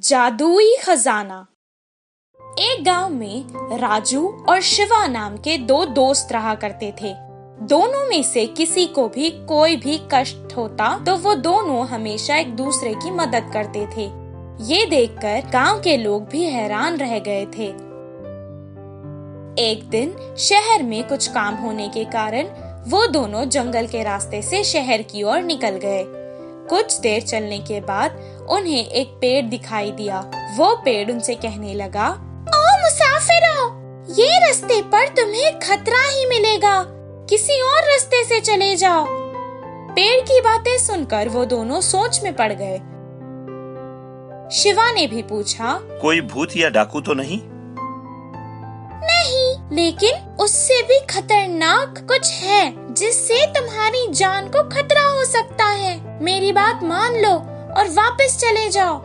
जादुई खजाना। एक गांव में राजू और शिवा नाम के दो दोस्त रहा करते थे। दोनों में से किसी को भी कोई भी कष्ट होता तो वो दोनों हमेशा एक दूसरे की मदद करते थे। ये देखकर गांव के लोग भी हैरान रह गए थे। एक दिन शहर में कुछ काम होने के कारण वो दोनों जंगल के रास्ते से शहर की ओर निकल गए। कुछ देर चलने के बाद उन्हें एक पेड़ दिखाई दिया। वो पेड़ उनसे कहने लगा, ओ मुसाफिरों, ये रास्ते पर तुम्हें खतरा ही मिलेगा, किसी और रास्ते से चले जाओ। पेड़ की बातें सुनकर वो दोनों सोच में पड़ गए। शिवा ने भी पूछा, कोई भूत या डाकू तो नहीं? नहीं, लेकिन उससे भी खतरनाक कुछ है जिससे तुम्हारी जान को खतरा हो सकता है। मेरी बात मान लो और वापस चले जाओ।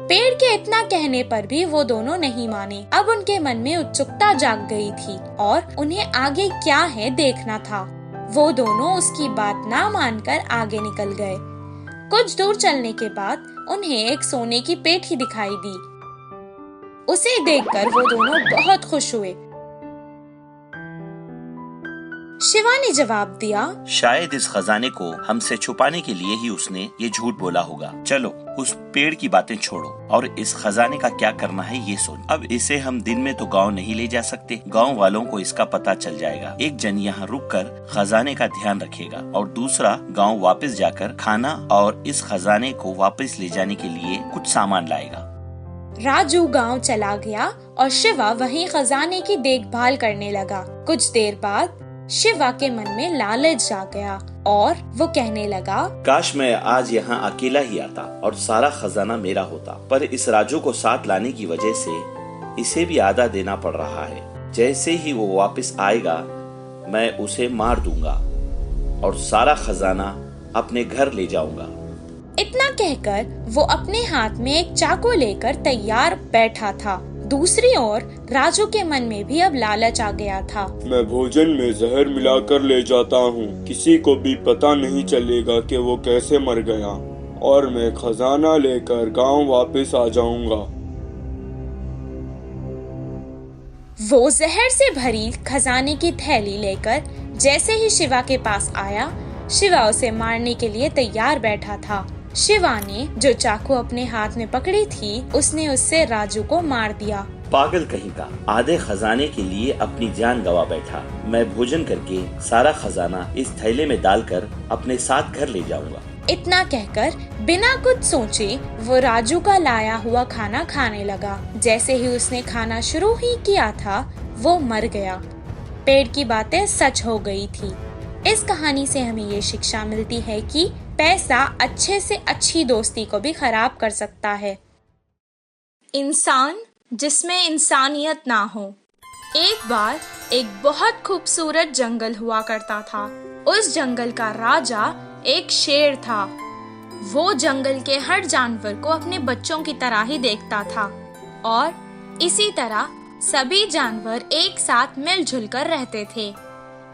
पेड़ के इतना कहने पर भी वो दोनों नहीं माने। अब उनके मन में उत्सुकता जाग गई थी और उन्हें आगे क्या है देखना था। वो दोनों उसकी बात ना मानकर आगे निकल गए। कुछ दूर चलने के बाद उन्हें एक सोने की पेठी दिखाई दी। उसे देखकर वो दोनों बहुत खुश हुए। शिवा ने जवाब दिया, शायद इस खजाने को हमसे छुपाने के लिए ही उसने ये झूठ बोला होगा। चलो उस पेड़ की बातें छोड़ो और इस खजाने का क्या करना है ये सोच। अब इसे हम दिन में तो गांव नहीं ले जा सकते। गांव वालों को इसका पता चल जाएगा। एक जन यहाँ रुककर खजाने का ध्यान रखेगा और दूसरा गांव वापस जाकर खाना और इस खजाने को वापस ले जाने के लिए कुछ सामान लाएगा। राजू गांव चला गया और शिवा वहीं खजाने की देखभाल करने लगा। कुछ देर बाद शिवा के मन में लालच जाग गया और वो कहने लगा, काश मैं आज यहाँ अकेला ही आता और सारा खजाना मेरा होता, पर इस राजू को साथ लाने की वजह से इसे भी आधा देना पड़ रहा है। जैसे ही वो वापस आएगा मैं उसे मार दूंगा और सारा खजाना अपने घर ले जाऊंगा। इतना कहकर वो अपने हाथ में एक चाकू लेकर तैयार बैठा था। दूसरी ओर राजू के मन में भी अब लालच आ गया था। मैं भोजन में जहर मिलाकर ले जाता हूँ, किसी को भी पता नहीं चलेगा कि वो कैसे मर गया और मैं खजाना लेकर गांव वापस आ जाऊंगा। वो जहर से भरी खजाने की थैली लेकर जैसे ही शिवा के पास आया, शिवा उसे मारने के लिए तैयार बैठा था। शिवा ने जो चाकू अपने हाथ में पकड़ी थी, उसने उससे राजू को मार दिया। पागल कहीं का, आधे खजाने के लिए अपनी जान गवा बैठा। मैं भोजन करके सारा खजाना इस थैले में डालकर अपने साथ घर ले जाऊंगा। इतना कहकर बिना कुछ सोचे वो राजू का लाया हुआ खाना खाने लगा। जैसे ही उसने खाना शुरू ही किया था, वो मर गया। पेड़ की बातें सच हो गई थी। इस कहानी से हमें ये शिक्षा मिलती है कि पैसा अच्छे से अच्छी दोस्ती को भी खराब कर सकता है। इंसान जिसमें इंसानियत ना हो। एक बार एक बहुत खूबसूरत जंगल हुआ करता था। उस जंगल का राजा एक शेर था। वो जंगल के हर जानवर को अपने बच्चों की तरह ही देखता था और इसी तरह सभी जानवर एक साथ मिलजुल कर रहते थे।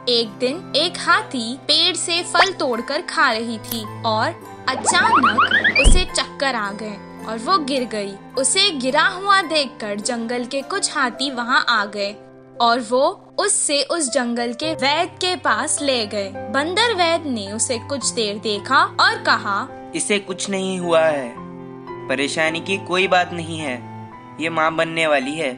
एक दिन एक हाथी पेड़ से फल तोड़कर खा रही थी और अचानक उसे चक्कर आ गए और वो गिर गई। उसे गिरा हुआ देखकर जंगल के कुछ हाथी वहां आ गए और वो उससे उस जंगल के वैद्य के पास ले गए। बंदर वैद्य ने उसे कुछ देर देखा और कहा, इसे कुछ नहीं हुआ है, परेशानी की कोई बात नहीं है, ये माँ बनने वाली है।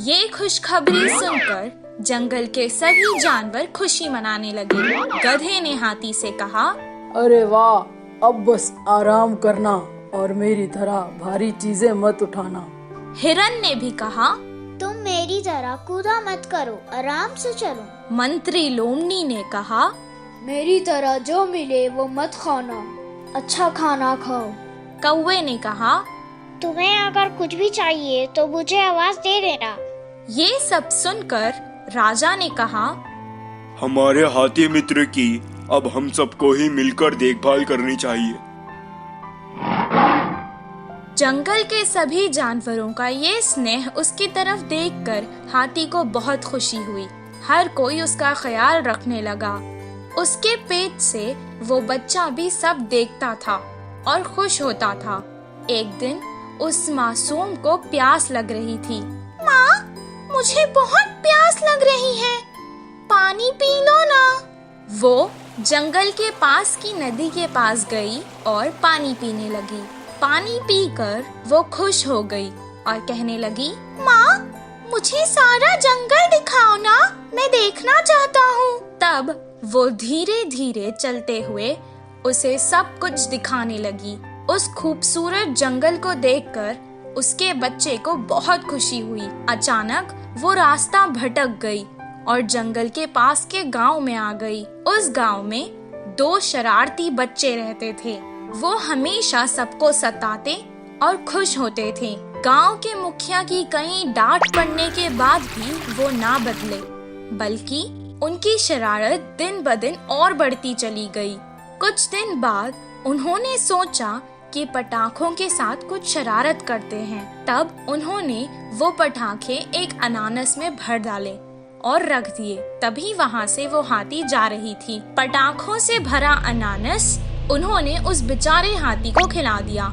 ये खुशखबरी सुनकर जंगल के सभी जानवर खुशी मनाने लगे। गधे ने हाथी से कहा, अरे वाह, अब बस आराम करना और मेरी तरह भारी चीजें मत उठाना। हिरन ने भी कहा, तुम मेरी तरह कूदा मत करो, आराम से चलो। मंत्री लोमनी ने कहा, मेरी तरह जो मिले वो मत खाना, अच्छा खाना खाओ। कौवे ने कहा, तुम्हें अगर कुछ भी चाहिए तो मुझे आवाज दे देना। ये सब सुनकर राजा ने कहा, हमारे हाथी मित्र की अब हम सबको ही मिलकर देखभाल करनी चाहिए। जंगल के सभी जानवरों का ये स्नेह उसकी तरफ देखकर हाथी को बहुत खुशी हुई। हर कोई उसका ख्याल रखने लगा। उसके पेट से वो बच्चा भी सब देखता था और खुश होता था। एक दिन उस मासूम को प्यास लग रही थी। माँ, मुझे बहुत प्यास लग रही है, पानी पी लो ना। वो जंगल के पास की नदी के पास गई और पानी पीने लगी। पानी पीकर वो खुश हो गई और कहने लगी, माँ, मुझे सारा जंगल दिखाओ ना, मैं देखना चाहता हूँ। तब वो धीरे धीरे चलते हुए उसे सब कुछ दिखाने लगी। उस खूबसूरत जंगल को देखकर उसके बच्चे को बहुत खुशी हुई। अचानक वो रास्ता भटक गई और जंगल के पास के गांव में आ गई। उस गांव में 2 शरारती बच्चे रहते थे। वो हमेशा सबको सताते और खुश होते थे। गांव के मुखिया की कई डांट पड़ने के बाद भी वो ना बदले, बल्कि उनकी शरारत दिन ब दिन और बढ़ती चली गई। कुछ दिन बाद उन्होंने सोचा कि पटाखों के साथ कुछ शरारत करते हैं। तब उन्होंने वो पटाखे एक अनानास में भर डाले और रख दिए। तभी वहाँ से वो हाथी जा रही थी। पटाखों से भरा अनानास उन्होंने उस बेचारे हाथी को खिला दिया।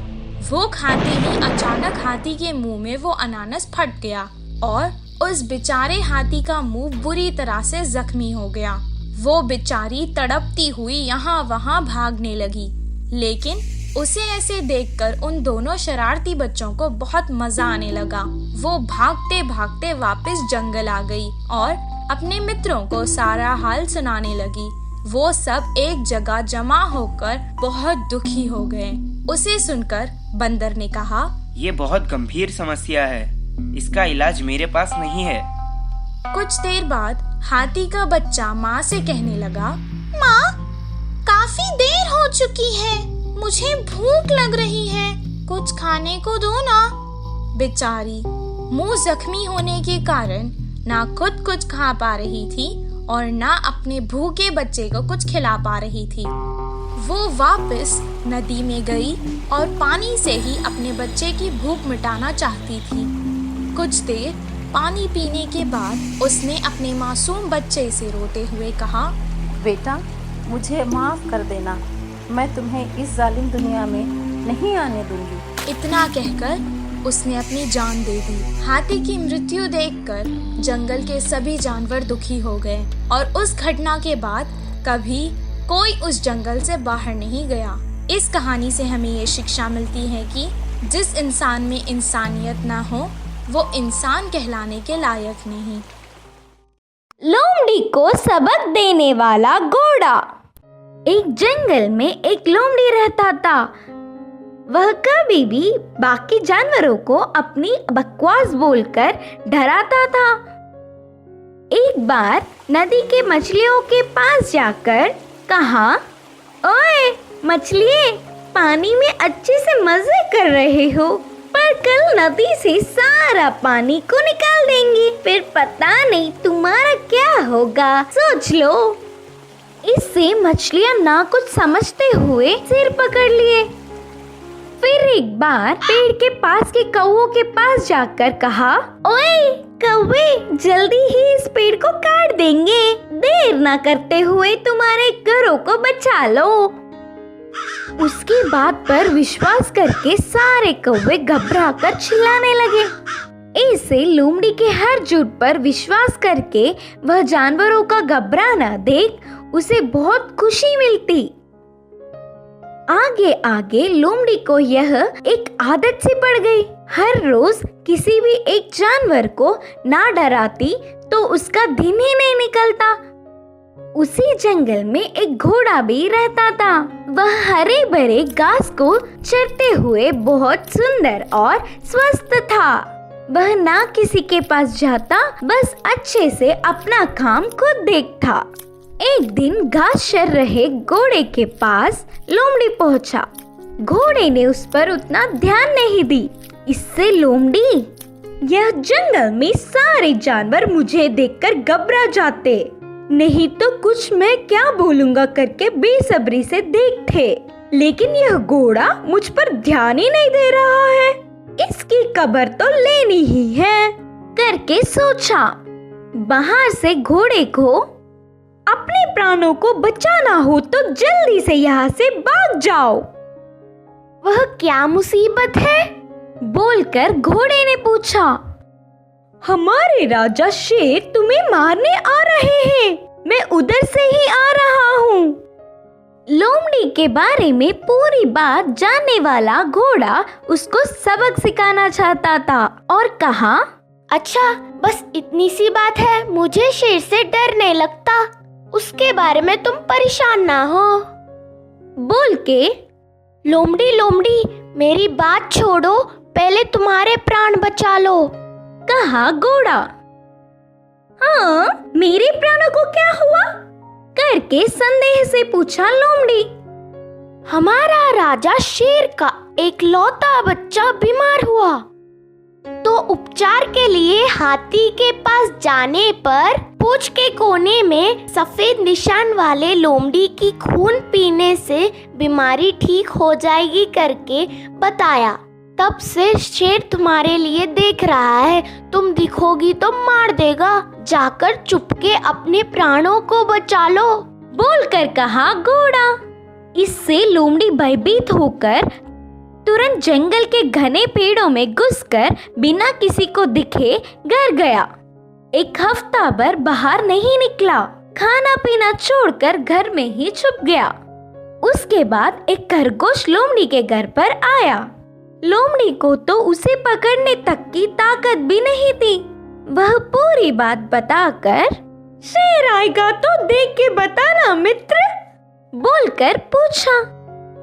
वो खाते ही अचानक हाथी के मुंह में वो अनानास फट गया और उस बेचारे हाथी का मुंह बुरी तरह से जख्मी हो गया। वो बेचारी तड़पती हुई यहाँ वहाँ भागने लगी, लेकिन उसे ऐसे देखकर उन दोनों शरारती बच्चों को बहुत मजा आने लगा। वो भागते भागते वापस जंगल आ गई और अपने मित्रों को सारा हाल सुनाने लगी। वो सब एक जगह जमा होकर बहुत दुखी हो गए। उसे सुनकर बंदर ने कहा, ये बहुत गंभीर समस्या है, इसका इलाज मेरे पास नहीं है। कुछ देर बाद हाथी का बच्चा माँ से कहने लगा, माँ, काफी देर हो चुकी है, मुझे भूख लग रही है, कुछ खाने को दो ना। बेचारी मुंह जख्मी होने के कारण ना खुद कुछ खा पा रही थी और ना अपने भूखे बच्चे को कुछ खिला पा रही थी। वो वापस नदी में गई और पानी से ही अपने बच्चे की भूख मिटाना चाहती थी। कुछ देर पानी पीने के बाद उसने अपने मासूम बच्चे से रोते हुए कहा, बेटा, मुझे माफ कर देना, मैं तुम्हें इस जालिम दुनिया में नहीं आने दूंगी। इतना कहकर उसने अपनी जान दे दी। हाथी की मृत्यु देखकर जंगल के सभी जानवर दुखी हो गए और उस घटना के बाद कभी कोई उस जंगल से बाहर नहीं गया। इस कहानी से हमें ये शिक्षा मिलती है कि जिस इंसान में इंसानियत ना हो वो इंसान कहलाने के लायक नहीं। लोमड़ी को सबक देने वाला घोड़ा। एक जंगल में एक लोमड़ी रहता था। वह कभी भी बाकी जानवरों को अपनी बकवास बोलकर डराता था। एक बार नदी के मछलियों के पास जाकर कहा, ओए मछलिए, पानी में अच्छे से मजे कर रहे हो, पर कल नदी से सारा पानी को निकाल देंगे, फिर पता नहीं तुम्हारा क्या होगा, सोच लो। इससे मछलियां ना कुछ समझते हुए सिर पकड़ लिए। फिर एक बार पेड़ के पास के कौवों के पास जाकर कहा, ओए कौवे, जल्दी ही इस पेड़ को काट देंगे, देर ना करते हुए तुम्हारे घरों को बचा लो। उसकी बात पर विश्वास करके सारे कौवे घबराकर चिल्लाने लगे। ऐसे लोमड़ी के हर झूठ पर विश्वास करके वह जानवरों का घबराना देख उसे बहुत खुशी मिलती। आगे आगे लोमड़ी को यह एक आदत सी पड़ गई। हर रोज किसी भी एक जानवर को ना डराती तो उसका दिन ही नहीं निकलता। उसी जंगल में एक घोड़ा भी रहता था। वह हरे भरे घास को चरते हुए बहुत सुंदर और स्वस्थ था। वह ना किसी के पास जाता, बस अच्छे से अपना काम खुद देखता। एक दिन घास चर रहे घोड़े के पास लोमड़ी पहुंचा। घोड़े ने उस पर उतना ध्यान नहीं दी। इससे लोमड़ी, यह जंगल में सारे जानवर मुझे देखकर घबरा जाते, नहीं तो कुछ मैं क्या बोलूंगा करके बेसब्री से देखते, लेकिन यह घोड़ा मुझ पर ध्यान ही नहीं दे रहा है, इसकी खबर तो लेनी ही है करके सोचा। बाहर से घोड़े को अपने प्राणों को बचाना हो तो जल्दी से यहाँ से भाग जाओ। वह क्या मुसीबत है? बोलकर घोड़े ने पूछा। हमारे राजा शेर तुम्हें मारने आ रहे हैं, मैं उधर से ही आ रहा हूँ। लोमड़ी के बारे में पूरी बात जानने वाला घोड़ा उसको सबक सिखाना चाहता था और कहा, अच्छा बस इतनी सी बात है, मुझे शेर से डर नहीं लगता, उसके बारे में तुम परेशान ना हो। बोल के लोमड़ी लोमड़ी मेरी बात छोड़ो, पहले तुम्हारे प्राण बचा लो, कहा घोड़ा। हाँ, मेरे प्राणों को क्या हुआ? करके संदेह से पूछा लोमड़ी। हमारा राजा शेर का एक लौता बच्चा बीमार हुआ, तो उपचार के लिए हाथी के पास जाने पर पूंछ के कोने में सफेद निशान वाले लोमड़ी की खून पीने से बीमारी ठीक हो जाएगी करके बताया। तब से शेर तुम्हारे लिए देख रहा है, तुम दिखोगी तो मार देगा, जाकर चुपके अपने प्राणों को बचा लो, बोलकर कहा घोड़ा। इससे लोमड़ी भयभीत होकर तुरंत जंगल के घने पेड़ों में घुसकर बिना किसी को दिखे घर गया। एक हफ्ता भर बाहर नहीं निकला, खाना पीना छोड़कर घर में ही छुप गया। उसके बाद एक खरगोश लोमड़ी के घर पर आया। लोमड़ी को तो उसे पकड़ने तक की ताकत भी नहीं थी। वह पूरी बात बताकर, शेर आएगा तो देख के बताना मित्र, बोलकर पूछा।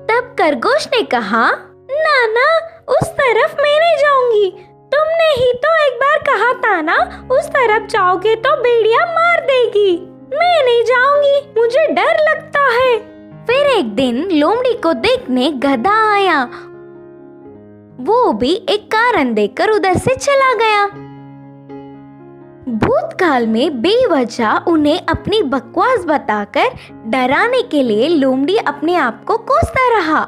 तब खरगोश ने कहा, ना ना, उस तरफ मैं नहीं जाऊंगी, तुमने ही तो एक बार कहा था ना, उस तरफ जाओगे तो भेड़िया मार देगी, मैं नहीं जाऊंगी, मुझे डर लगता है। फिर एक दिन लोमड़ी को देखने गधा आया, वो भी एक कारण देकर उधर से चला गया। भूतकाल में बेवजह उन्हें अपनी बकवास बताकर डराने के लिए लोमड़ी अपने आप को कोसता रहा।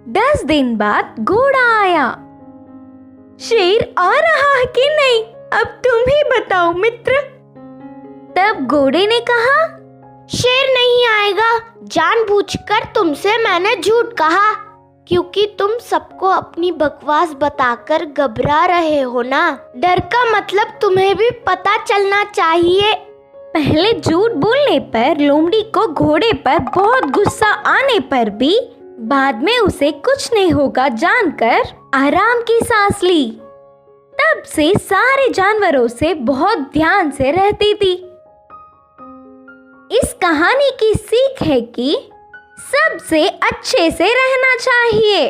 10 दिन बाद घोड़ा आया। शेर आ रहा है कि नहीं, अब तुम ही बताओ मित्र। तब घोड़े ने कहा, शेर नहीं आएगा, जानबूझकर तुमसे मैंने झूठ कहा, क्योंकि तुम सबको अपनी बकवास बताकर घबरा रहे हो ना। डर का मतलब तुम्हें भी पता चलना चाहिए। पहले झूठ बोलने पर लोमड़ी को घोड़े पर बहुत गुस्सा आने पर भी बाद में उसे कुछ नहीं होगा जानकर आराम की सांस ली। तब से सारे जानवरों से बहुत ध्यान से रहती थी। इस कहानी की सीख है कि सबसे अच्छे से रहना चाहिए।